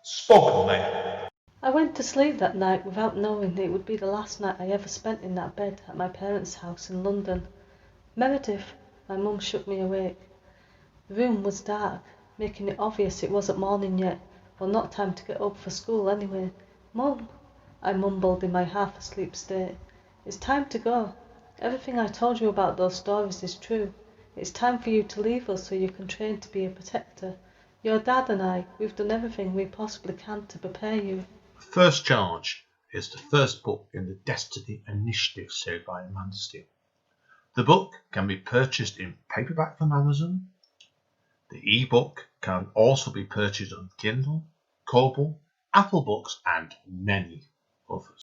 Spoken Labour. I went to sleep that night without knowing it would be the last night I ever spent in that bed at my parents' house in London. Meredith, my mum shook me awake. The room was dark, making it obvious it wasn't morning yet, or not time to get up for school anyway. Mum, I mumbled in my half-asleep state. It's time to go. Everything I told you about those stories is true. It's time for you to leave us so you can train to be a protector. Your dad and I, we've done everything we possibly can to prepare you. First Charge is the first book in the Destiny Initiative series by Amanda Steele. The book can be purchased in paperback from Amazon. The ebook can also be purchased on Kindle, Kobo, Apple Books, and many others.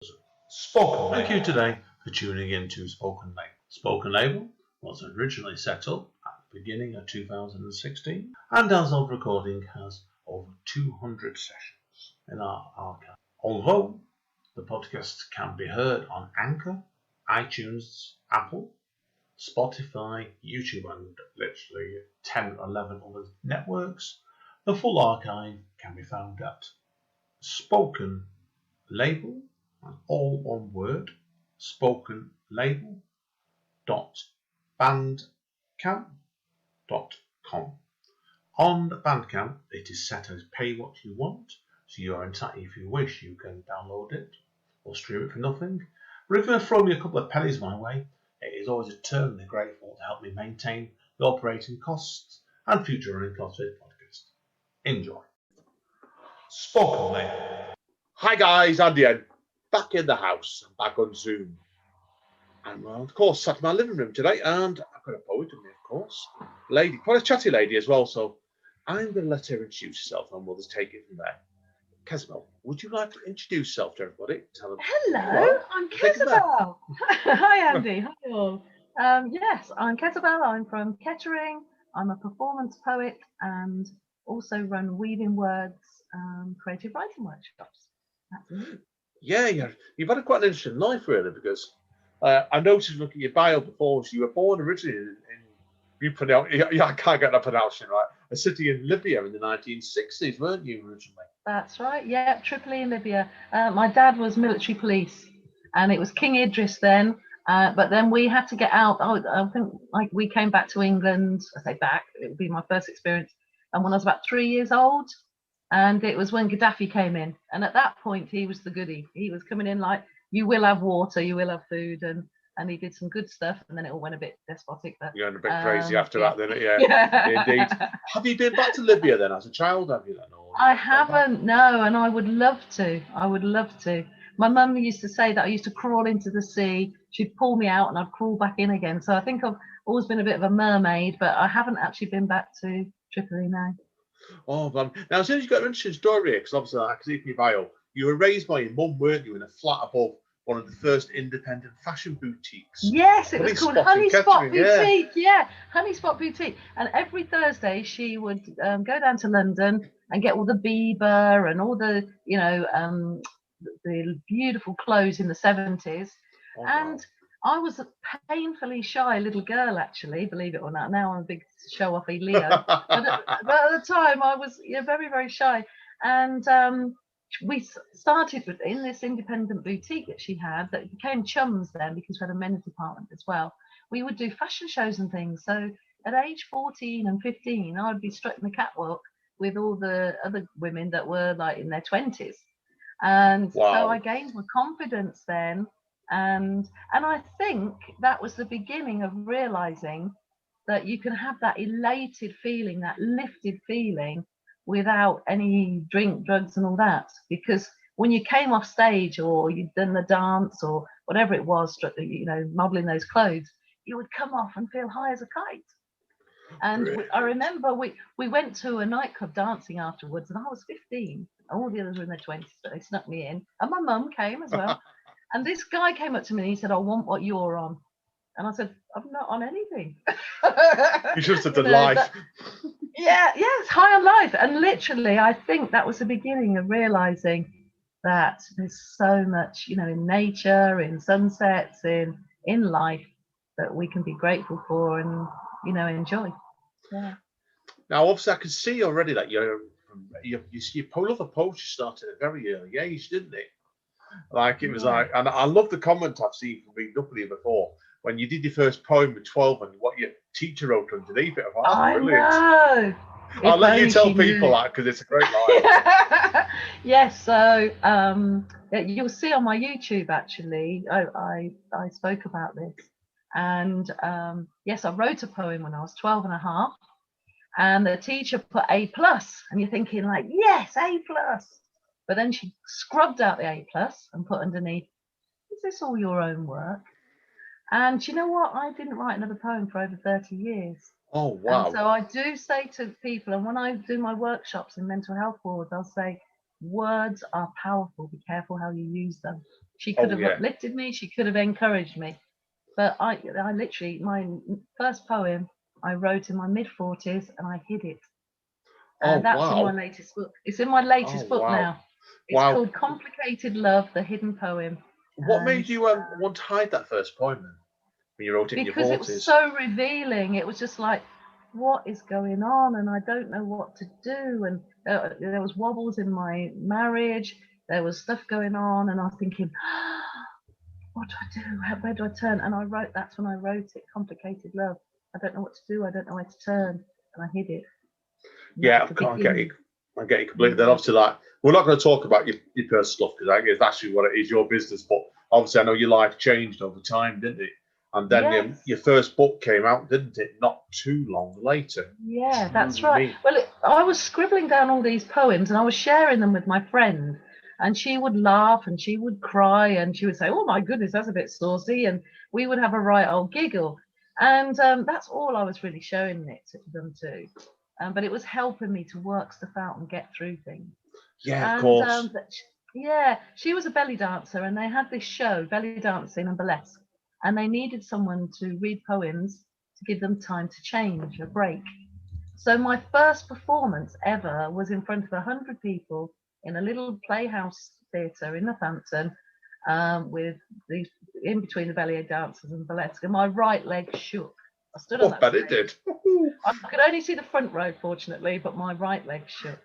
Spoken Thank you today for tuning in to Spoken Label. Spoken Label was originally set up at the beginning of 2016 and as of recording has over 200 sessions in our archive. Although the podcast can be heard on Anchor, iTunes, Apple, Spotify, YouTube, and literally 10 or 11 other networks, the full archive can be found at Spoken Label, and all one word, spokenlabel.bandcamp.com. On Bandcamp, it is set as pay what you want, so you are entitled, if you wish, you can download it or stream it for nothing. But if you want to throw me a couple of pennies my way, it is always eternally grateful to help me maintain the operating costs and future running costs of the podcast. Enjoy. Spoken Label. Hi guys, Andy N. Back in the house, back on Zoom. And well, of course, sat in my living room today, and I've got a poet with me, of course. Lady, quite a chatty lady as well, so I'm going to let her introduce herself and we'll just take it from there. Kezzabelle, would you like to introduce yourself to everybody? Tell them Hello, I'm Kezzabelle. Hi Andy, hi all. Yes, I'm Kezzabelle, I'm from Kettering. I'm a performance poet and also run Weaving Words creative writing workshops. That's me. Yeah, you've had quite an interesting life really, because I noticed looking at your bio before, so you were born originally in you pronounce, I can't get that pronunciation right, a city in Libya in the 1960s, weren't you originally? That's right, yeah, Tripoli in Libya. My dad was military police and it was King Idris then, but then we had to get out. I think like we came back to England, I say back, it would be my first experience, and when I was about 3 years old, and it was when Gaddafi came in, and at that point he was the goodie. He was coming in like, you will have water, you will have food, and he did some good stuff, and then it all went a bit despotic. But you went a bit crazy after that, didn't it? Yeah, indeed. Have you been back to Libya then as a child? Have you then? I haven't, no, and I would love to. I would love to. My mum used to say that I used to crawl into the sea. She'd pull me out, and I'd crawl back in again. So I think I've always been a bit of a mermaid, but I haven't actually been back to Tripoli now. Oh, man. Now, as soon as you got an interesting story here, because obviously I can see from your bio, you were raised by your mum, weren't you, in a flat above one of the first independent fashion boutiques. Yes, it was called Honey Spot Boutique. Yeah, Honey Spot Boutique. And every Thursday she would go down to London and get all the Bieber and all the, you know, the beautiful clothes in the 70s. Oh, and wow. I was a painfully shy little girl, actually, believe it or not. Now I'm a big show-offy Leo. but at the time I was very, very shy. And we started in this independent boutique that she had that became chums then, because we had a men's department as well. We would do fashion shows and things. So at age 14 and 15, I would be strutting the catwalk with all the other women that were like in their 20s. And wow. So I gained my confidence then. And I think that was the beginning of realizing that you can have that elated feeling, that lifted feeling, without any drink, drugs and all that. Because when you came off stage or you'd done the dance or whatever it was, you know, modeling those clothes, you would come off and feel high as a kite. And I remember we went to a nightclub dancing afterwards, and I was 15. All the others were in their 20s, but they snuck me in. And my mum came as well. And this guy came up to me and he said, I want what you're on. And I said, I'm not on anything. You should have done life. Yes, high on life. And literally, I think that was the beginning of realizing that there's so much, you know, in nature, in sunsets, in life that we can be grateful for and, you know, enjoy. Yeah. Now, obviously, I can see already that you're from your love of poetry started at a very early age, didn't it? Like it was like, and I love the comment I've seen from reading up with you before when you did your first poem at 12 and what your teacher wrote underneath it. I Brilliant. know. I'll let you tell people that because it's a great line. Yes, so you'll see on my YouTube actually, I spoke about this. And yes, I wrote a poem when I was 12 and a half, and the teacher put A+, and you're thinking like, yes, A+. But then she scrubbed out the A+ and put underneath, is this all your own work? And you know what? I didn't write another poem for over 30 years. Oh, wow. And so I do say to people, and when I do my workshops in mental health wards, I'll say, words are powerful. Be careful how you use them. She could have uplifted me. She could have encouraged me. But I literally, my first poem I wrote in my mid-40s and I hid it. And that's in my latest book. It's in my latest book now. It's called Complicated Love, The Hidden Poem. What made you want to hide that first poem then? When you wrote it in your 40s? Because it was so revealing. It was just like, what is going on? And I don't know what to do. And there was wobbles in my marriage. There was stuff going on. And I was thinking, what do I do? Where do I turn? And that's when I wrote it, Complicated Love. I don't know what to do. I don't know where to turn. And I hid it. Yeah, I get you. I get you completely. Then obviously, like, we're not going to talk about your personal stuff because I guess that's actually what it is, your business. But obviously, I know your life changed over time, didn't it? And then your first book came out, didn't it? Not too long later. Yeah, that's right. Well, I was scribbling down all these poems and I was sharing them with my friend. And she would laugh and she would cry and she would say, oh, my goodness, that's a bit saucy. And we would have a right old giggle. And that's all I was really showing it to them to. But it was helping me to work stuff out and get through things. Yeah, of course. She was a belly dancer and they had this show, belly dancing and burlesque. And they needed someone to read poems to give them time to change, a break. So my first performance ever was in front of 100 people in a little playhouse theatre in Northampton, with in between the ballet dancers and burlesque, and my right leg shook. I stood on that stage. It did. I could only see the front row, fortunately, but my right leg shook.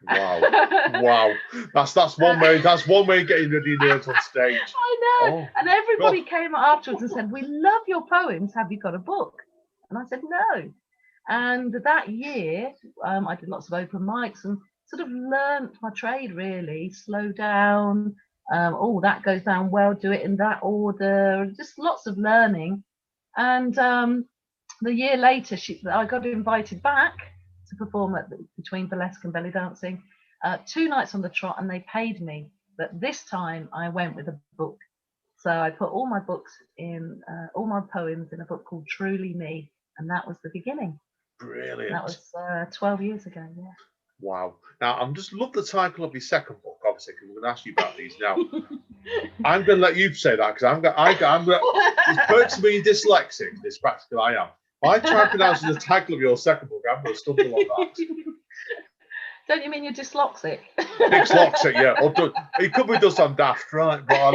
Wow. That's one way. That's one way of getting ready nerves on stage. I know. And everybody came afterwards and said, "We love your poems. Have you got a book?" And I said, "No." And that year, I did lots of open mics and sort of learnt my trade. Really, slow down. That goes down well. Do it in that order. Just lots of learning. And the year later, I got invited back to perform between burlesque and belly dancing, 2 nights on the trot, and they paid me. But this time I went with a book. So I put all my books in, all my poems in a book called Truly Me, and that was the beginning. Brilliant. That was 12 years ago, yeah. Wow. Now, I just love the title of your second book, obviously, because we're going to ask you about these now. I'm going to let you say that, because I'm going to, it's perks of being dyslexic, this practical I am. I try to pronounce the title of your second book, I'm going to stumble on that. Don't you mean you're dyslexic? Dyslexic, yeah. It could be just on daft, right? But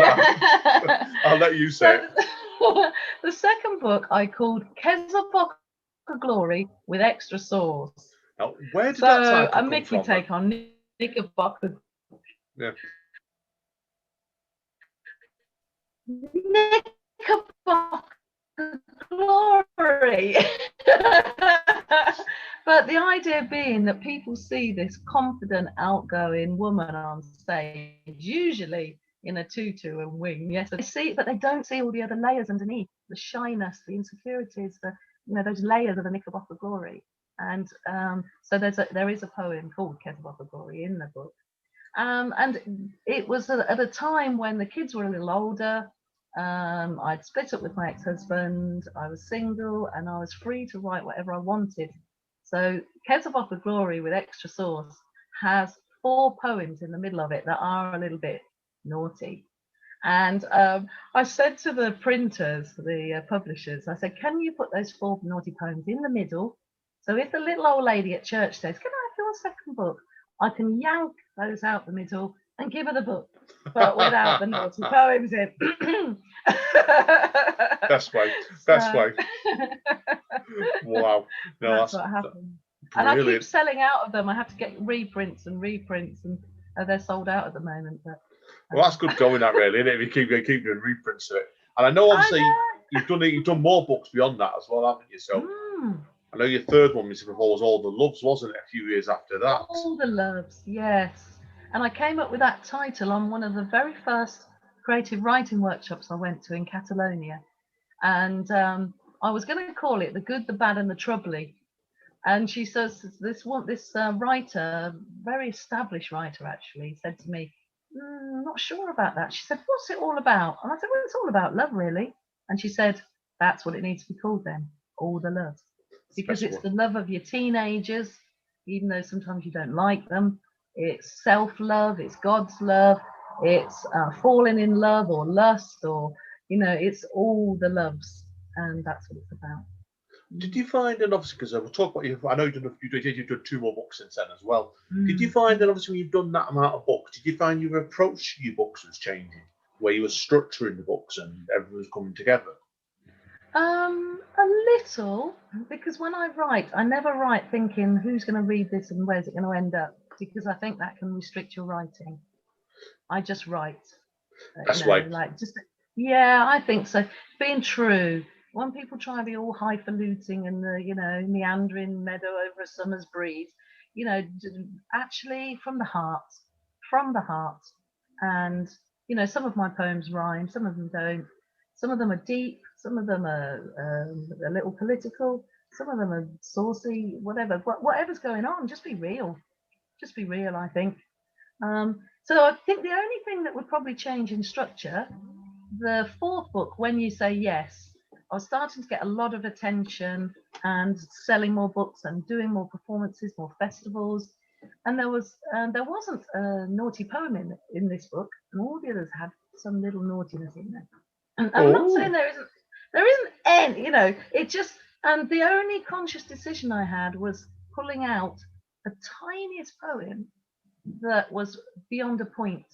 I'll let you say it. The second book I called Kezzabockerglory with extra sauce. Now, where did that title come a Mickey from? take on Knickerbocker. Yeah. Knickerbockerglory. But the idea being that people see this confident, outgoing woman on stage, usually in a tutu and wing. Yes, they see, but they don't see all the other layers underneath, the shyness, the insecurities, those layers of the Knickerbockerglory. And so there is a poem called Kezzabockerglory in the book. And it was at a time when the kids were a little older. I'd split up with my ex-husband, I was single, and I was free to write whatever I wanted. So Kezzabockerglory with extra sauce has 4 poems in the middle of it that are a little bit naughty. And I said to the printers, the publishers, I said, can you put those 4 naughty poems in the middle? So if the little old lady at church says, can I have your second book? I can yank those out the middle and give her the book, but without the naughty poems in. Best way. Wow. No, that's what happened. And I keep selling out of them. I have to get reprints, and they're sold out at the moment. But well, that's good going, that really, isn't it? If you keep doing reprints of it. And I know obviously you've done more books beyond that as well, haven't you? So I know your third one was All the Loves, wasn't it? A few years after that. All the Loves, yes. And I came up with that title on one of the very first creative writing workshops I went to in Catalonia. And I was going to call it The Good, the Bad and the Tripoli. And she says, this writer, very established writer actually, said to me, not sure about that. She said, what's it all about? And I said, well, it's all about love, really. And she said, that's what it needs to be called then, All the Loves. Because it's the love of your teenagers, even though sometimes you don't like them. It's self-love, it's God's love, it's falling in love or lust, or, it's all the loves. And that's what it's about. Did you find, and obviously, because we'll talk about you, I know you've done 2 more books since then as well. Did you find that obviously when you've done that amount of books, did you find your approach to your books was changing, where you were structuring the books and everything was coming together? A little, because when I write, I never write thinking who's going to read this and where's it going to end up, because I think that can restrict your writing. I just write. That's right. I think so. Being true. When people try to be all highfalutin and meandering meadow over a summer's breeze, actually from the heart. And some of my poems rhyme, some of them don't. Some of them are deep, some of them are a little political, some of them are saucy, whatever. Whatever's going on, just be real. Just be real, I think. So I think the only thing that would probably change in structure, the 4th book, When You Say Yes, I was starting to get a lot of attention and selling more books and doing more performances, more festivals. And there wasn't a naughty poem in this book, and all the others had some little naughtiness in there. And I'm not saying there isn't any, it just, and the only conscious decision I had was pulling out the tiniest poem that was beyond a point.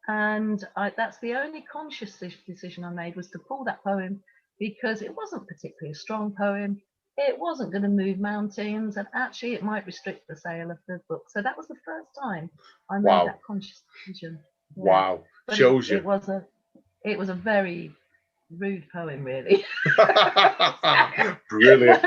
And that's the only conscious decision I made, was to pull that poem, because it wasn't particularly a strong poem. It wasn't going to move mountains, and actually it might restrict the sale of the book. So that was the first time I made that conscious decision. Yeah. Wow. But Shows you. It was a very rude poem, really. Brilliant.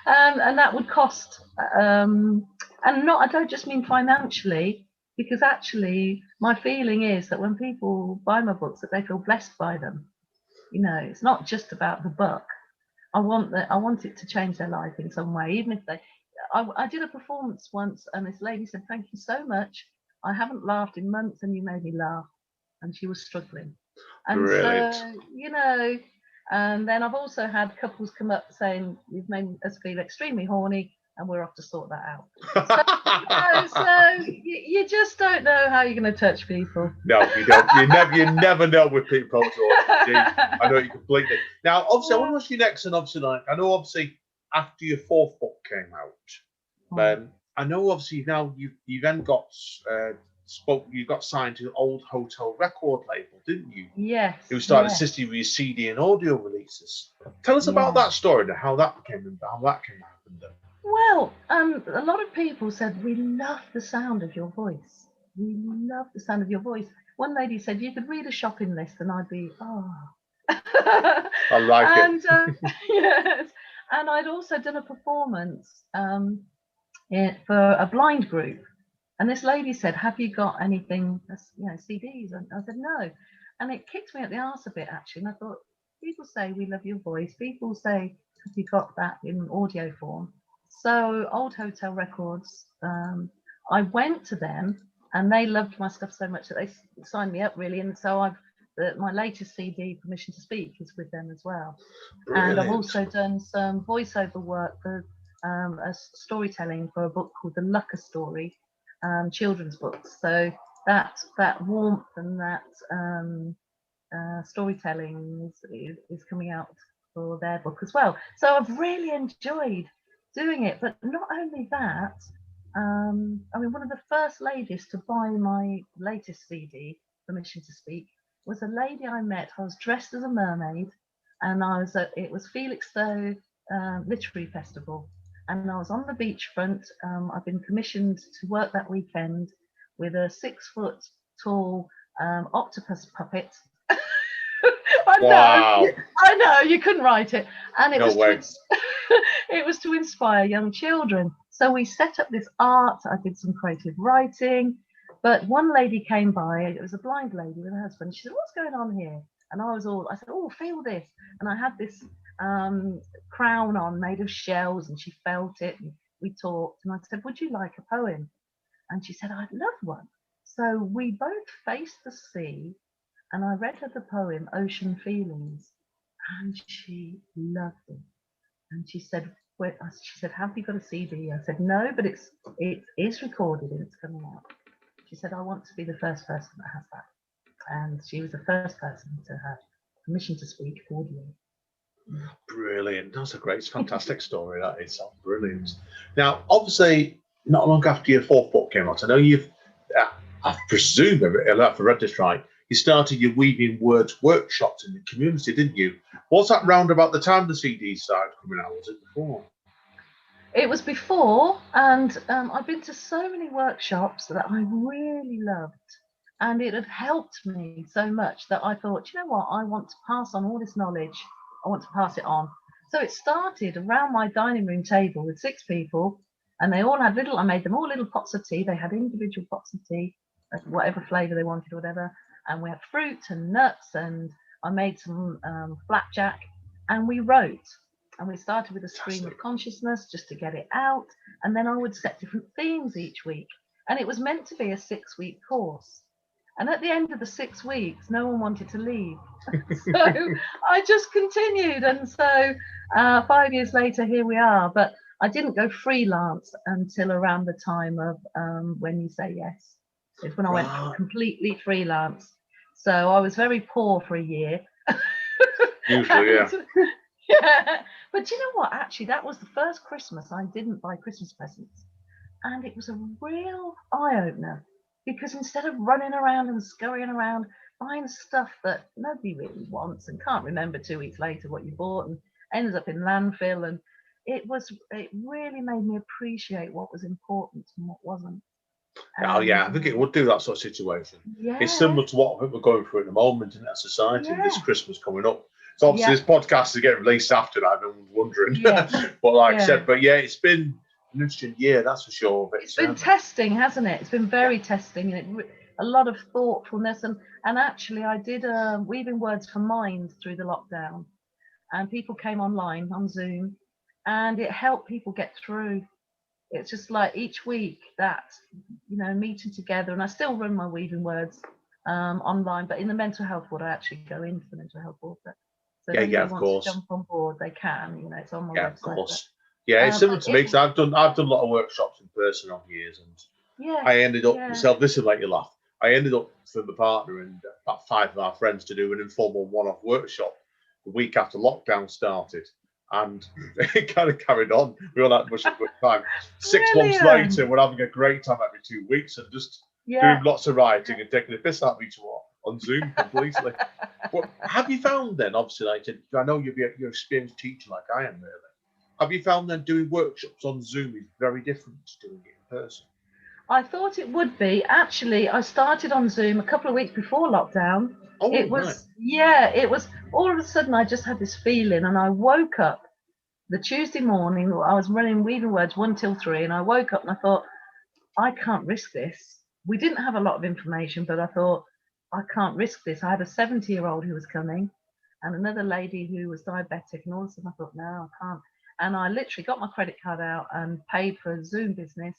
And that would cost, and I don't just mean financially, because actually my feeling is that when people buy my books, that they feel blessed by them. It's not just about the book. I want it to change their life in some way, even if I did a performance once, and this lady said, "Thank you so much. I haven't laughed in months, and you made me laugh." And she was struggling. And Brilliant. so, and then I've also had couples come up saying, "You've made us feel extremely horny, and we're off to sort that out." So you just don't know how you're going to touch people. No, you don't. You never know with people. I know you completely. Now, obviously, I want to ask you next, and obviously, I know obviously after your 4th book came out, I know obviously now you then got you got signed to Old Hotel record label, didn't you? Yes. Who started assisting with your CD and audio releases. Tell us about that story and how that came to happen then. Well, a lot of people said, "We love the sound of your voice. We love the sound of your voice." One lady said, "You could read a shopping list," and I'd be, I like it. Yes. And I'd also done a performance for a blind group. And this lady said, "Have you got anything, CDs?" And I said, "No." And it kicked me at the arse a bit, actually. And I thought, people say, "We love your voice." People say, "Have you got that in audio form?" So Old Hotel Records, I went to them, and they loved my stuff so much that they signed me up, really. And so my latest CD, Permission to Speak, is with them as well. Brilliant. And I've also done some voiceover work for a storytelling for a book called The Lucker Story, children's books. So that warmth and that storytelling is coming out for their book as well. So I've really enjoyed doing it. But not only that, one of the first ladies to buy my latest CD, Permission to Speak, was a lady I met. I was dressed as a mermaid, and it was Felixstowe Literary Festival, and I was on the beachfront. I've been commissioned to work that weekend with a 6-foot tall octopus puppet. I know, you couldn't write it. And it it was to inspire young children. So we set up this art. I did some creative writing. But one lady came by. It was a blind lady with her husband. She said, "What's going on here?" And I said, "Oh, feel this." And I had this crown on made of shells, and she felt it. And we talked. And I said, "Would you like a poem?" And she said, "I'd love one." So we both faced the sea, and I read her the poem Ocean Feelings, and she loved it. And she said, "Have you got a CD?" I said, "No, but it is recorded and it's coming out." She said, "I want to be the first person that has that." And she was the first person to have permission to speak audio. Brilliant. That's it's a fantastic story. That is brilliant. Now, obviously, not long after your 4th book came out, I know you've, I presume, if I read this right, you started your Weaving Words workshops in the community, didn't you? Was that round about the time the CD started coming out? Was it before? It was before, and I've been to so many workshops that I really loved, and it had helped me so much that I thought, you know what, I want to pass on all this knowledge. I want to pass it on. So it started around my dining room table with 6 people, and they all had I made them all little pots of tea. They had individual pots of tea, whatever flavour they wanted or whatever, and we had fruit and nuts, and I made some flapjack, and we wrote. And we started with a stream of consciousness just to get it out. And then I would set different themes each week. And it was meant to be a 6-week course. And at the end of the 6 weeks, no one wanted to leave. So I just continued. And so 5 years later, here we are. But I didn't go freelance until around the time of When You Say Yes. It's when I went completely freelance. So I was very poor for a year. Usually, yeah. Yeah, but you know what? Actually, that was the first Christmas I didn't buy Christmas presents, and it was a real eye-opener because instead of running around and scurrying around buying stuff that nobody really wants and can't remember 2 weeks later what you bought and ends up in landfill, and it really made me appreciate what was important and what wasn't. Oh yeah, I think it would do that sort of situation. Yeah. It's similar to what we're going through at the moment in our society. This Christmas coming up. So obviously this podcast is getting released after that. Everyone's wondering. But like I said, it's been an interesting year, that's for sure. It's been testing, hasn't it? It's been very testing, and a lot of thoughtfulness. And actually, I did Weaving Words for Mind through the lockdown, and people came online on Zoom, and it helped people get through. It's just like each week that, meeting together, and I still run my Weaving Words online, but in the mental health ward, I actually go into the mental health ward. So if anyone wants to jump on board, they can. It's on my website. Of course. It's similar to me because I've done a lot of workshops in person over years, and I ended up myself. This will make you laugh. I ended up with my partner and about 5 of our friends to do an informal one-off workshop the week after lockdown started. And it kind of carried on. We all had much of a good time. 6 months later, we're having a great time every 2 weeks and just doing lots of writing and taking the piss out of each other on Zoom completely. Well, have you found then, obviously, I know you're an experienced teacher like I am, really. Have you found then doing workshops on Zoom is very different to doing it in person? I thought it would be. Actually, I started on Zoom a couple of weeks before lockdown. It was all of a sudden I just had this feeling, and I woke up the Tuesday morning. I was running Weaving Words 1 till 3, and I woke up and I thought, I can't risk this. We didn't have a lot of information, but I thought, I can't risk this. I had a 70-year-old who was coming and another lady who was diabetic, and all of a sudden I thought, no, I can't. And I literally got my credit card out and paid for Zoom business,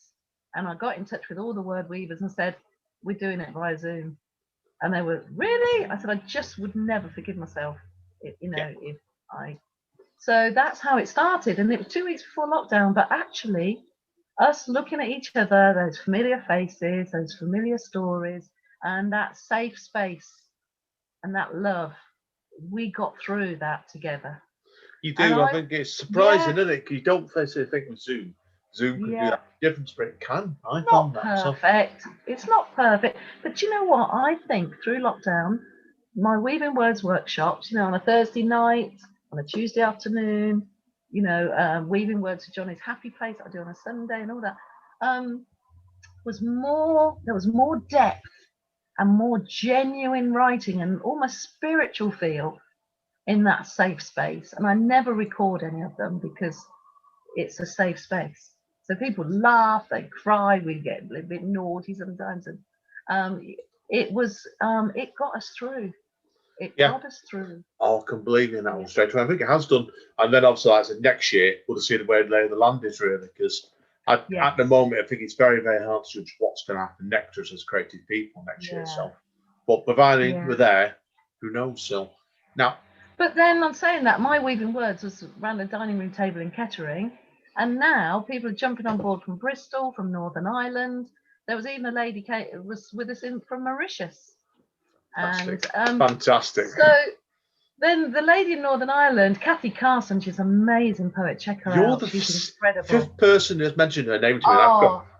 and I got in touch with all the word weavers and said, we're doing it via Zoom. And they were, really? I said, I just would never forgive myself, if I... So that's how it started, and it was 2 weeks before lockdown, but actually us looking at each other, those familiar faces, those familiar stories, and that safe space and that love, we got through that together. You do. I think it's surprising, isn't it? You don't necessarily think with Zoom could do that difference, but it can. I found that. Perfect. It's not perfect, but you know what? I think through lockdown, my Weaving Words workshops, on a Thursday night, on a Tuesday afternoon, Weaving Words of Johnny's Happy Place I do on a Sunday and all that, there was more depth and more genuine writing and almost spiritual feel in that safe space. And I never record any of them because it's a safe space. So people laugh, they cry, we get a little bit naughty sometimes. And it got us through. It got us through. Oh, I can believe in that one straight away. I think it has done. And then obviously, like I said, next year, we'll see the way the lay of the land is really, because at the moment, I think it's very, very hard to judge what's going to happen next to us as creative people next year. So, but providing we're there, who knows? So now. But then I'm saying that my Weaving Words was around a dining room table in Kettering, and now people are jumping on board from Bristol, from Northern Ireland. There was even a lady was with us from Mauritius. And fantastic. So then the lady in Northern Ireland, Kathy Carson, she's an amazing poet. Check her out. She's incredible. Fifth person who's mentioned her name to me.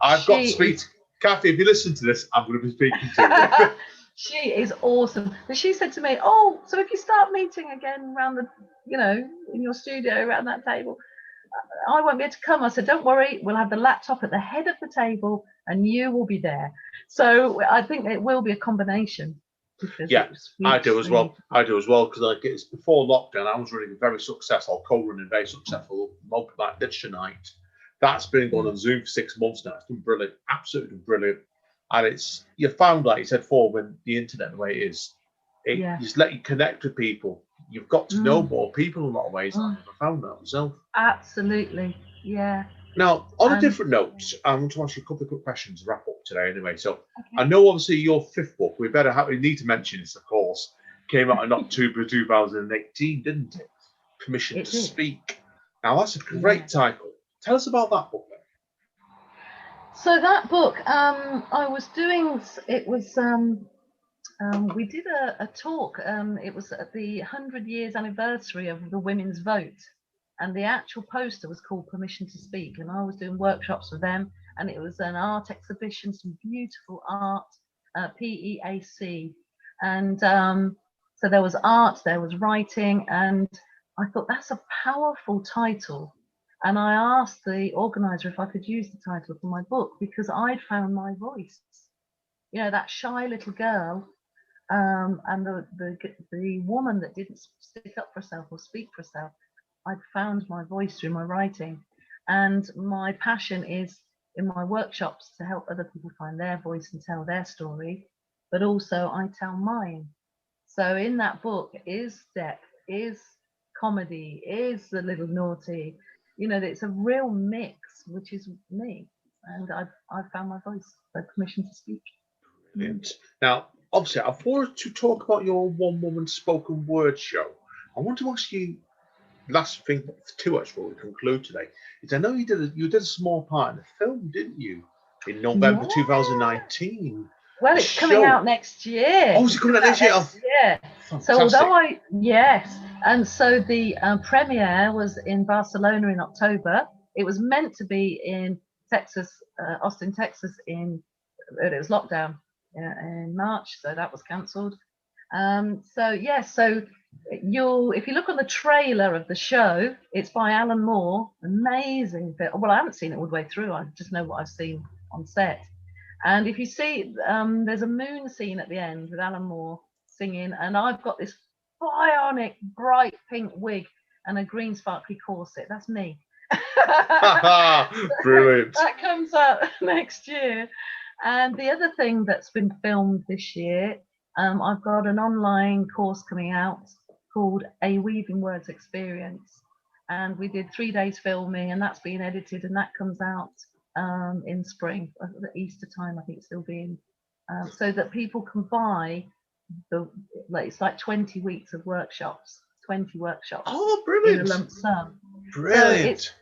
I've got to speak. Kathy, if you listen to this, I'm going to be speaking to you. She is awesome. And she said to me, "Oh, so if you start meeting again around in your studio around that table, I won't be able to come." I said, "Don't worry, we'll have the laptop at the head of the table and you will be there." So I think it will be a combination. I do as well. Because it's before lockdown, I was running a very successful, co-running very successful multi-night literature night. That's been going on Zoom for 6 months now. It's been brilliant, absolutely brilliant. And you found, like you said before, when the internet the way it is, just let you connect with people. You've got to know more people in a lot of ways. I've found that myself. Absolutely, yeah. Now, on a different note, I want to ask you a couple of quick questions to wrap up today. Anyway, so I know obviously your fifth book. We need to mention this, of course. Came out in October 2018, didn't it? Permission to Speak. Now that's a great title. Tell us about that book then. So that book, I was doing. It was. We did a talk. It was at the 100 years anniversary of the women's vote. And the actual poster was called Permission to Speak. And I was doing workshops with them. And it was an art exhibition, some beautiful art, PEAC. And so there was art, there was writing. And I thought that's a powerful title. And I asked the organizer if I could use the title for my book because I'd found my voice. That shy little girl and the woman that didn't stick up for herself or speak for herself. I'd found my voice through my writing, and my passion is in my workshops to help other people find their voice and tell their story, but also I tell mine. So in that book is depth, is comedy, is a little naughty, it's a real mix, which is me, and I've found my voice, so Permission to Speak. Brilliant. Now, obviously, I wanted to talk about your one-woman spoken word show. I want to ask you, last thing to us before we conclude today, is I know you did a small part in the film, didn't you, in November 2019? Well, it's coming out next year. Oh, is it coming out next year? Yeah. So although and so the premiere was in Barcelona in October. It was meant to be in Texas, Austin, Texas, it was lockdown in March, so that was cancelled. So if you look on the trailer of the show, it's by Alan Moore. Amazing film. Well, I haven't seen it all the way through. I just know what I've seen on set. And if you see, there's a moon scene at the end with Alan Moore singing, and I've got this bionic bright pink wig and a green sparkly corset. That's me. Brilliant. That comes out next year. And the other thing that's been filmed this year, I've got an online course coming out called A Weaving Words Experience. And we did 3 days filming, and that's being edited, and that comes out in spring, at Easter time, I think it's still being, so that people can buy it's like 20 weeks of workshops, 20 workshops. Oh, brilliant. In a lump sum. Brilliant.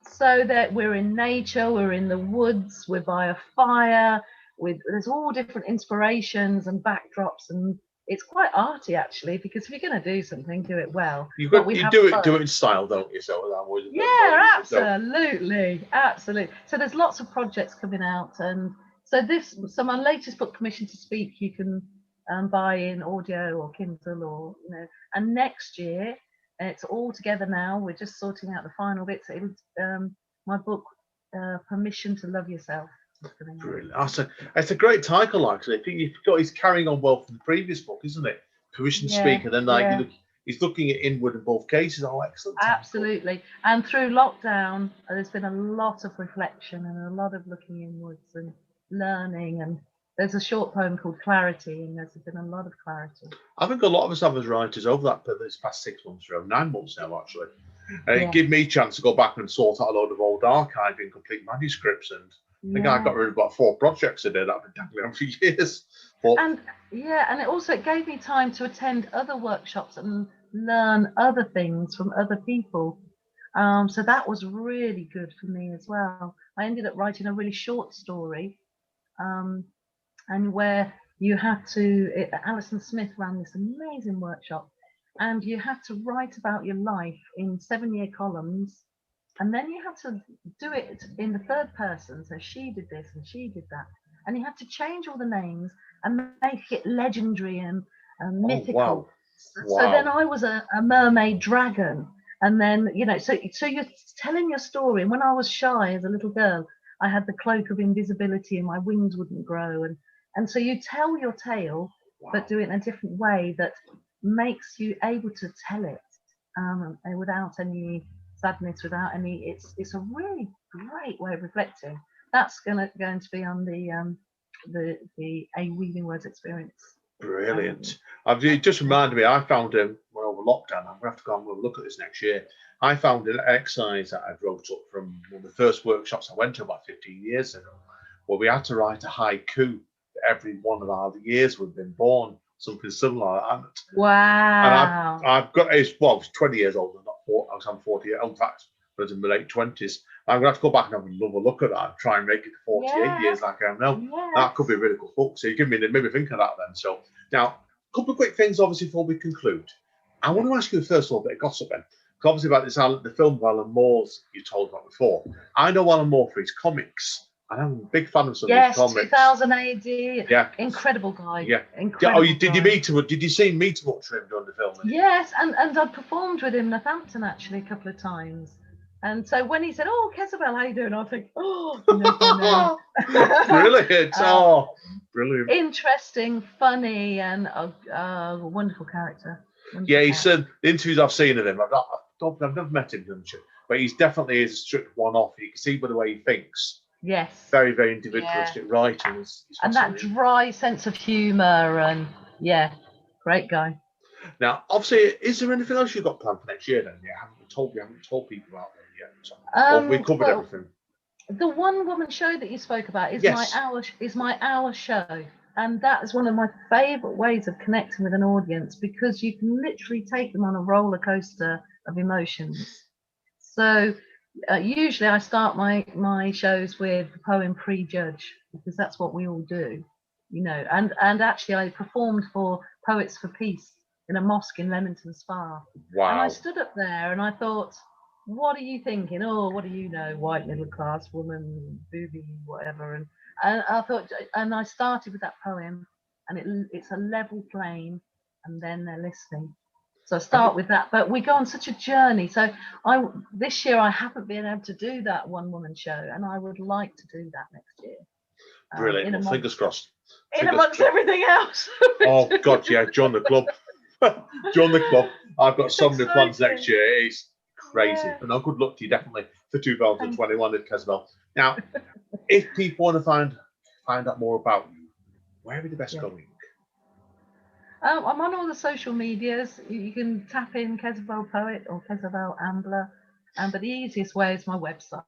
So that we're in nature, we're in the woods, we're by a fire, there's all different inspirations and backdrops, and it's quite arty actually, because if you're going to do something, do it well. You do it in style, don't you? So absolutely. So there's lots of projects coming out, and so my latest book, Permission to Speak, you can buy in audio or Kindle, or and next year It's all together now. We're just sorting out the final bits. My book, Permission to Love Yourself. Brilliant. It's a great title, actually. I think he's carrying on well from the previous book, isn't it? Permission to Speak, and then he's looking at inward in both cases. Oh, excellent. Absolutely. And through lockdown, there's been a lot of reflection and a lot of looking inwards and learning. And there's a short poem called Clarity, and there's been a lot of clarity. I think a lot of us have as writers over this past 6 months, or 9 months now, actually. And it gave me a chance to go back and sort out a load of old archiving, complete manuscripts, and I think I got rid of about 4 projects a day that I've been dangling on for years. And it gave me time to attend other workshops and learn other things from other people. So that was really good for me as well. I ended up writing a really short story, and where you had to, Alison Smith ran this amazing workshop, and you had to write about your life in 7-year columns. And then you had to do it in the third person. So she did this and she did that. And you had to change all the names and make it legendary and mythical. Wow. So then I was a mermaid dragon. And then, so you're telling your story. And when I was shy as a little girl, I had the cloak of invisibility and my wings wouldn't grow. And so you tell your tale, but do it in a different way that makes you able to tell it without any sadness, without any. It's a really great way of reflecting. That's going to be on the A Weaving Words experience. Brilliant. It just reminded me, I found him when over lockdown. I'm going to have to go and look at this next year. I found an exercise that I wrote up from one of the first workshops I went to about 15 years ago, where we had to write a haiku for every one of our years we've been born, something similar like that. Wow. And I've got, I was 20 years old, I'm 40, in fact, I was in my late 20s. I'm going to have to go back and have another look at that and try and make it to 48 years like I am now. Yes. That could be a really cool book. So you made me think of that then. So now, a couple of quick things, obviously, before we conclude. I want to ask you first of all a bit of gossip then. Because obviously about the film of Alan Moore's you told about before. I know Alan Moore for his comics. And I'm a big fan of some of his comics. 2000 AD. Yeah. Incredible guy. Yeah. Incredible did you meet him? Did you see him meet much for him during the film? Yes, and I performed with him in Northampton actually a couple of times. And so when he said, "Oh, Kezzabelle, how you doing?" I think, "Oh, no." Brilliant! Brilliant. Interesting, funny, and a wonderful character. He said the interviews I've seen of him. I've never met him, but he's definitely is a strict one-off. You can see by the way he thinks. Yes. Very, very individualistic writing. And that dry sense of humour, and great guy. Now, obviously, is there anything else you've got planned for next year then? You haven't told people about them yet. We covered everything. The one woman show that you spoke about is my hour show. And that is one of my favourite ways of connecting with an audience, because you can literally take them on a roller coaster of emotions. So usually I start my shows with the poem Prejudge, because that's what we all do, and actually I performed for Poets for Peace in a mosque in Leamington Spa. Wow. And I stood up there and I thought, what are you thinking? Oh, what do you know? White middle class woman, booby, whatever. And I thought, and I started with that poem, and it's a level plane, and then they're listening. So I start with that, but we go on such a journey. So this year I haven't been able to do that one woman show, and I would like to do that next year. Brilliant. Fingers crossed. Amongst everything else. Oh God, yeah, join the club. Join the club. I've got so many plans next year. It's crazy. Yeah. But no, good luck to you definitely for 2021 at Kezzabelle. Now, if people want to find out more about you, where are the best going? I'm on all the social medias. You can tap in Kezzabelle Poet or Kezzabelle Ambler. But the easiest way is my website,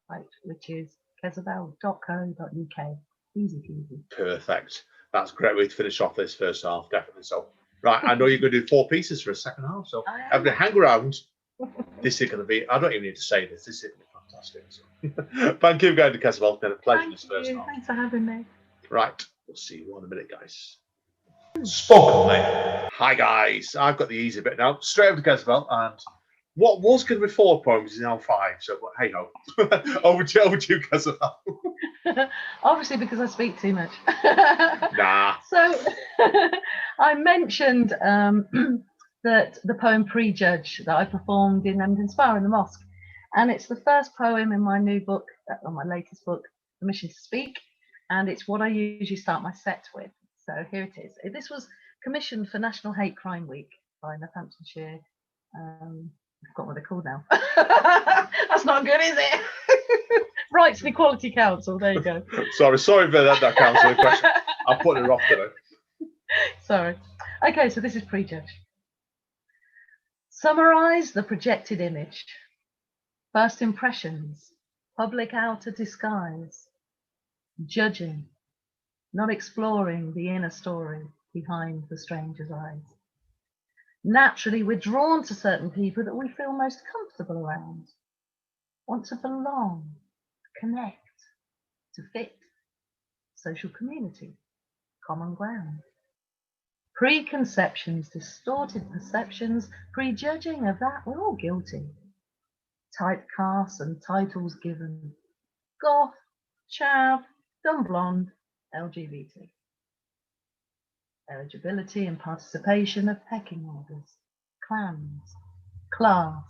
which is kezzabelle.co.uk. Easy peasy. Perfect. That's a great way to finish off this first half, definitely. So, right, I know you're going to do 4 pieces for a second half, so everybody hang around. This is going to be, I don't even need to say this, is going to be fantastic. So. Thank you for going to Kezzabelle. It's been a pleasure in this first half. Thanks for having me. Right, we'll see you in a minute, guys. Spoken, mate. Hi, guys. I've got the easy bit now. Straight over to Kezzabelle, and what was going to be 4 poems is now 5. So, but hey ho, over to you, Kezzabelle. Obviously, because I speak too much. Nah. So, I mentioned the that the poem Prejudge that I performed in Emden Spa in the mosque. And it's the first poem in my new book, or my latest book, Permission to Speak. And it's what I usually start my set with. So here it is. This was commissioned for National Hate Crime Week by Northamptonshire. I've got what they're called now. That's not good, is it? Rights and Equality Council. There you go. Sorry for that council question. I'm putting it off today. Sorry. Okay, so this is Prejudge. Summarize the projected image. First impressions. Public outer disguise. Judging. Not exploring the inner story behind the stranger's eyes. Naturally, we're drawn to certain people that we feel most comfortable around. Want to belong, connect, to fit. Social community, common ground. Preconceptions, distorted perceptions, prejudging of that, we're all guilty. Typecasts and titles given. Goth, chav, dumb blonde, LGBT. Eligibility and participation of pecking orders, clans, class.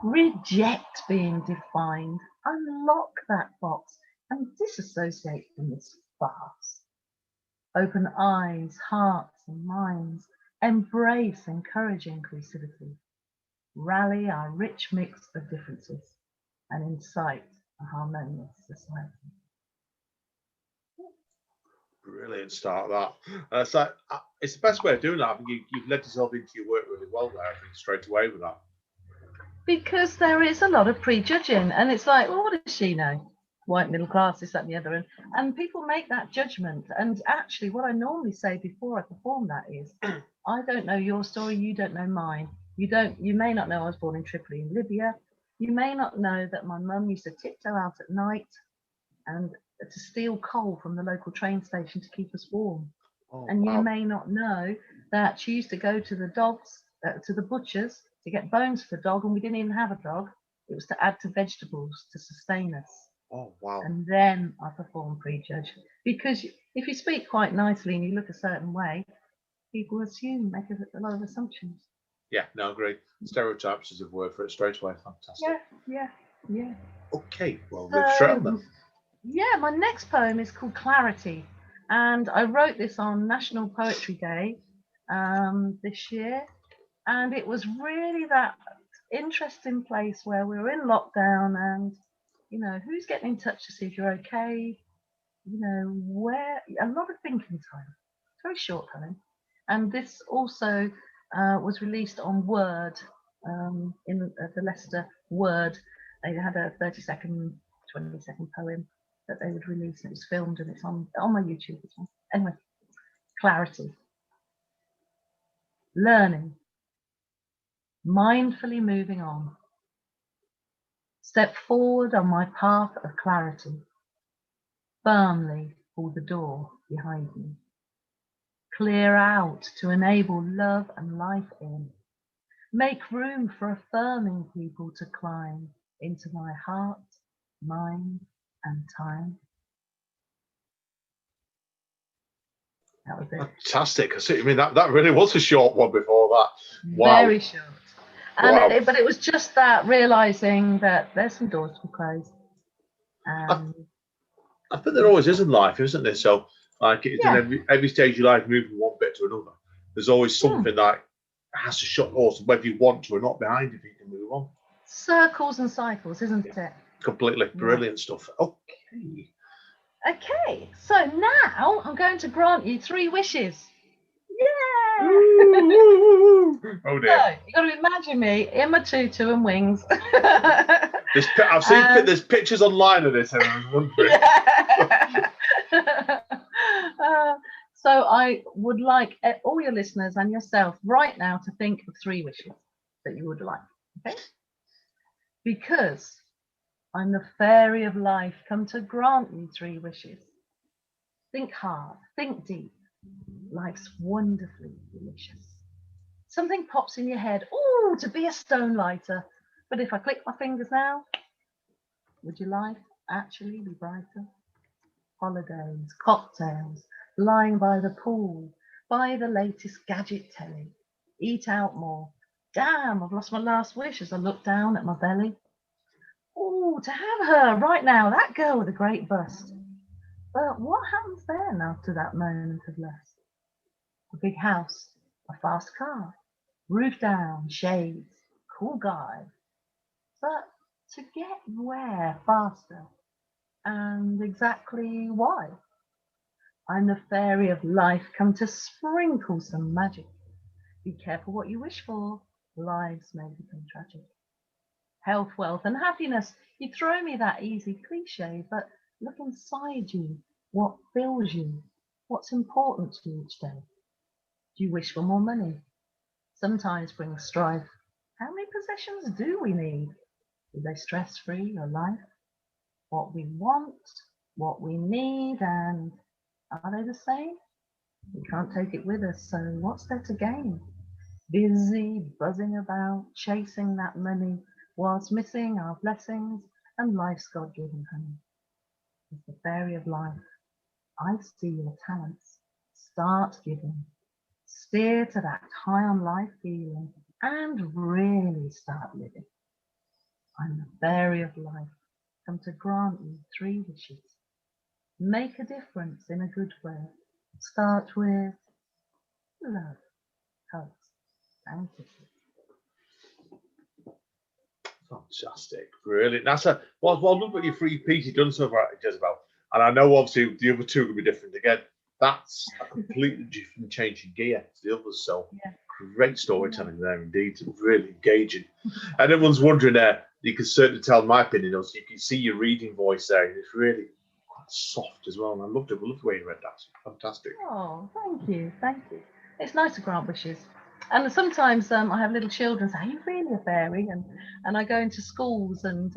Reject being defined, unlock that box and disassociate from this farce. Open eyes, hearts and minds, embrace, encourage inclusivity. Rally our rich mix of differences and incite a harmonious society. Brilliant start that. So it's the best way of doing that. I think you've led yourself into your work really well there, I think, straight away with that. Because there is a lot of prejudging, and it's like, well, what does she know? White middle class, this, that, and the other. And people make that judgment. And actually, what I normally say before I perform that is, I don't know your story, you don't know mine. You may not know I was born in Tripoli in Libya. You may not know that my mum used to tiptoe out at night and to steal coal from the local train station to keep us warm. Oh, And wow. you may not know that she used to go to the dogs, to the butchers to get bones for the dog, and we didn't even have a dog. It was to add to vegetables to sustain us. Oh, wow. And then I perform Prejudge. Because if you speak quite nicely and you look a certain way, people assume, make a lot of assumptions. Yeah, no, great. Stereotypes is a word for it straight away. Fantastic. Yeah. Okay, well, move straight on then. Yeah, my next poem is called Clarity. And I wrote this on National Poetry Day this year. And it was really that interesting place where we were in lockdown and, you know, who's getting in touch to see if you're okay? You know, where, a lot of thinking time, very short time. And this also was released on Word, in the Leicester Word. They had a 30-second, 20-second poem that they would release. It was filmed and it's on my YouTube as well. Anyway, Clarity. Learning. Mindfully moving on. Step forward on my path of clarity. Firmly pull the door behind me. Clear out to enable love and life in. Make room for affirming people to climb into my heart, mind, and time. That was it. Fantastic. I see what you mean. That really was a short one before that. Wow. Very short. And wow. but it was just that realizing that there's some doors to close. I think there always is in life, isn't there? So, like, it's in every stage of your life, moving from one bit to another. There's always something that has to shut doors, whether you want to or not, behind you, if you can move on. Circles and cycles, isn't it? Completely brilliant stuff. Okay. Okay, so now I'm going to grant you 3 wishes. Yeah! Oh dear. So, you've got to imagine me in my tutu and wings. I've seen there's pictures online of this, and I was wondering. So I would like all your listeners and yourself right now to think of 3 wishes that you would like, okay? Because I'm the fairy of life, come to grant you 3 wishes. Think hard, think deep. Life's wonderfully delicious. Something pops in your head, oh, to be a stone lighter. But if I click my fingers now, would your life actually be brighter? Holidays, cocktails, lying by the pool, by the latest gadget telly, eat out more. Damn, I've lost my last wish as I look down at my belly. Oh, to have her right now, that girl with a great bust. But what happens then after that moment of lust? A big house, a fast car, roof down, shades, cool guy. But to get where faster? And exactly why? I'm the fairy of life, come to sprinkle some magic. Be careful what you wish for, lives may become tragic. Health, wealth, and happiness, you throw me that easy cliche, but look inside you. What fills you? What's important to you each day? Do you wish for more money? Sometimes brings strife. How many possessions do we need? Are they stress-free your life? What we want, what we need, and are they the same? We can't take it with us, so what's there to gain? Busy, buzzing about, chasing that money, whilst missing our blessings and life's God-given honey. As the fairy of life, I see your talents. Start giving. Steer to that high on life feeling and really start living. I'm the fairy of life, come to grant you 3 wishes. Make a difference in a good way. Start with love, hugs, and kisses. Fantastic, brilliant. That's a well look at your 3 pieces you've done so far, Kezzabelle. And I know obviously the other 2 will be different. Again, that's a completely different change in gear to the others. So great storytelling there indeed. Really engaging. And everyone's wondering there, you can certainly tell my opinion, also you can see your reading voice there, and it's really quite soft as well. And I loved it. I loved the way you read that. Fantastic. Oh, thank you. It's nice to grant wishes. And sometimes I have little children say, "Are you really a fairy?" And I go into schools and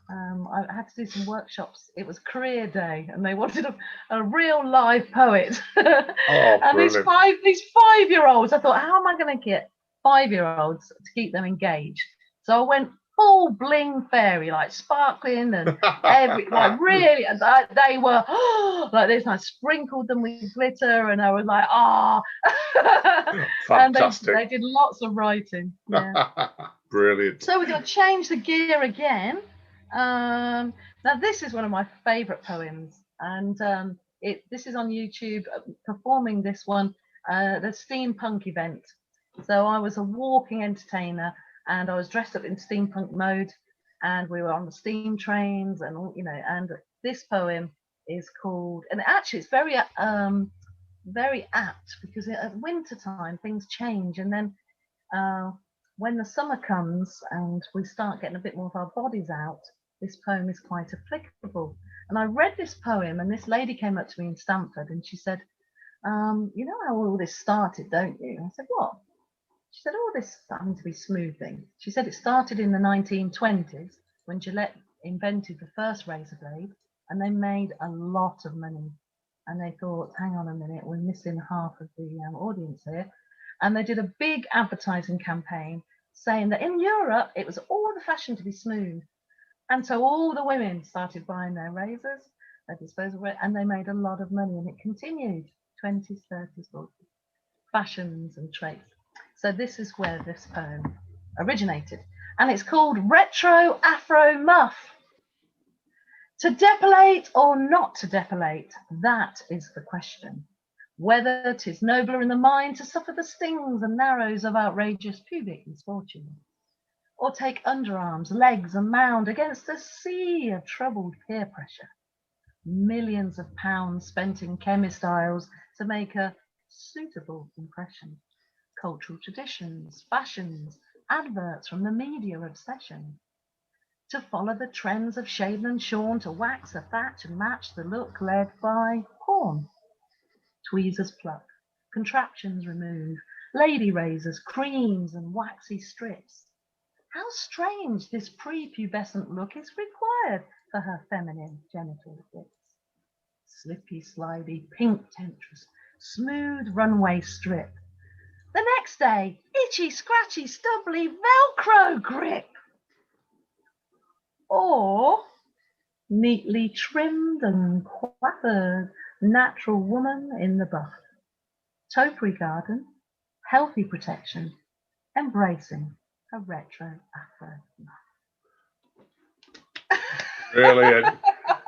I had to do some workshops. It was career day, and they wanted a real live poet. And these 5-year-olds, I thought, how am I going to get 5-year-olds to keep them engaged? So I went full bling fairy, like sparkling and like really, and they were like this. And I sprinkled them with glitter, and I was like, fantastic. And they did lots of writing. Yeah. Brilliant. So we're going to change the gear again. Now this is one of my favourite poems, and this is on YouTube. Performing this one, the steampunk event. So I was a walking entertainer, and I was dressed up in steampunk mode, and we were on the steam trains, and and this poem is called, and actually it's very apt, because at winter time things change, and then when the summer comes and we start getting a bit more of our bodies out, this poem is quite applicable. And I read this poem, and this lady came up to me in Stamford, and she said, you know how all this started, don't you? I said, what? She said, oh, this starting to be smoothing. She said it started in the 1920s when Gillette invented the first razor blade, and they made a lot of money. And they thought, hang on a minute, we're missing half of the audience here. And they did a big advertising campaign saying that in Europe, it was all the fashion to be smooth. And so all the women started buying their razors, their disposable, and they made a lot of money. And it continued, 20s, 30s, 40s, fashions and traits. So this is where this poem originated. And it's called Retro Afro Muff. To depilate or not to depilate, that is the question. Whether 'tis nobler in the mind to suffer the stings and narrows of outrageous pubic misfortune, or take underarms, legs, and mound against a sea of troubled peer pressure. Millions of pounds spent in chemist aisles to make a suitable impression. Cultural traditions, fashions, adverts from the media obsession. To follow the trends of shaven and shorn, to wax a thatch and match the look led by porn. Tweezers pluck, contraptions remove, lady razors, creams and waxy strips. How strange this prepubescent look is required for her feminine genital bits. Slippy, slidey, pink temptress, smooth runway strip. The next day, itchy, scratchy, stubbly Velcro grip. Or neatly trimmed and coiffured natural woman in the buff. Topiary garden, healthy protection, embracing a retro Afro. Brilliant.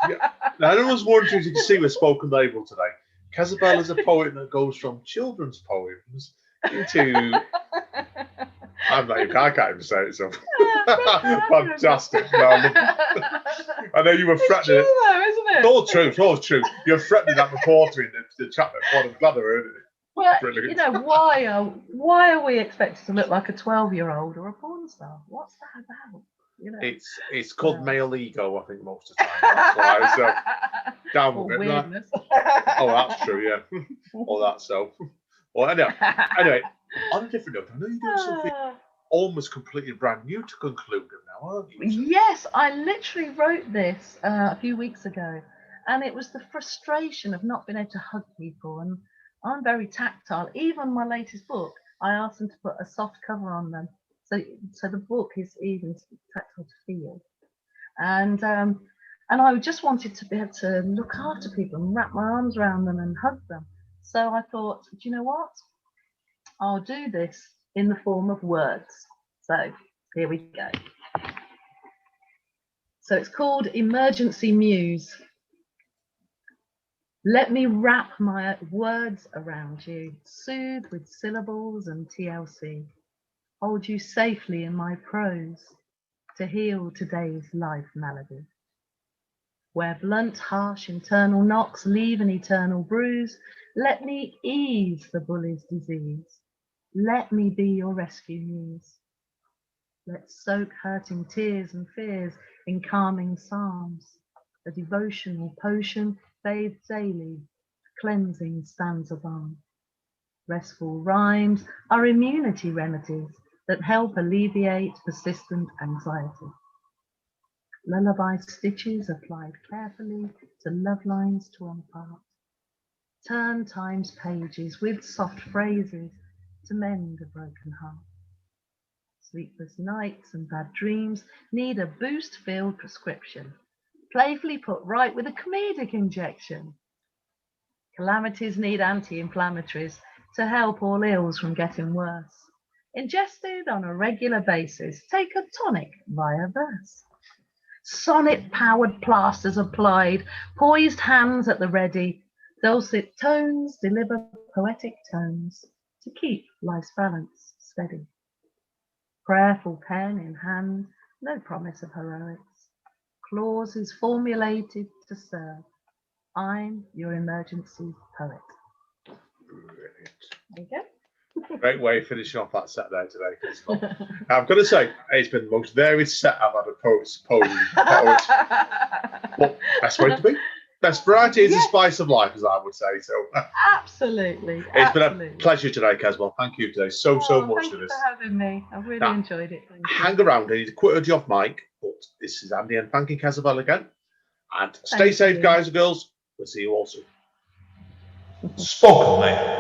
Yeah. Now, I was wondering, as you can see, we're spoken label today. Kezzabelle is a poet that goes from children's poems into. I can't even say it, so. Fantastic. No, I know you were threatening. It's true, though, isn't it? It's all true. You're threatening that reporter in the chat. I'm glad I heard it. Well, Brilliant. you know, why are we expected to look like a 12-year-old or a porn star? What's that about? You know, it's called male ego, I think, most of the time. That's why. So down with it. Weirdness. Oh, that's true. Yeah. All that. So. Well, anyway. On a different note, I know you're doing something almost completely brand new to conclude it now, aren't you? Yes, I literally wrote this a few weeks ago, and it was the frustration of not being able to hug people. And I'm very tactile. Even my latest book, I asked them to put a soft cover on them, so the book is even tactile to feel. And I just wanted to be able to look after people and wrap my arms around them and hug them. So I thought, do you know what? I'll do this in the form of words. So here we go. So it's called Emergency Muse. Let me wrap my words around you, soothe with syllables and TLC. Hold you safely in my prose to heal today's life malady. Where blunt, harsh internal knocks leave an eternal bruise, let me ease the bully's disease. Let me be your rescue muse. Let's soak hurting tears and fears in calming psalms. A devotional potion bathed daily, cleansing stanza balm. Restful rhymes are immunity remedies that help alleviate persistent anxiety. Lullaby stitches applied carefully to love lines torn apart. Turn time's pages with soft phrases to mend a broken heart. Sleepless nights and bad dreams need a boost-filled prescription, playfully put right with a comedic injection. Calamities need anti-inflammatories to help all ills from getting worse. Ingested on a regular basis, take a tonic via verse. Sonnet-powered plasters applied, poised hands at the ready, dulcet tones deliver poetic tones to keep life's balance steady. Prayerful pen in hand, no promise of heroics. Clauses formulated to serve. I'm your emergency poet. Brilliant. There you go. Great way of finishing off that set there today. I've got to say, it's been the most varied set I've had of poets. But best way to be. Best variety is the spice of life, as I would say. So Absolutely. It's been a pleasure today, Kezzabelle. Thank you today so much for this. Thank you for having me. I've really enjoyed it. Hang around. I need to quit you off mic, but this is Andy and thanking Kezzabelle again. And stay safe, guys and girls. We'll see you all soon. Spoken Label.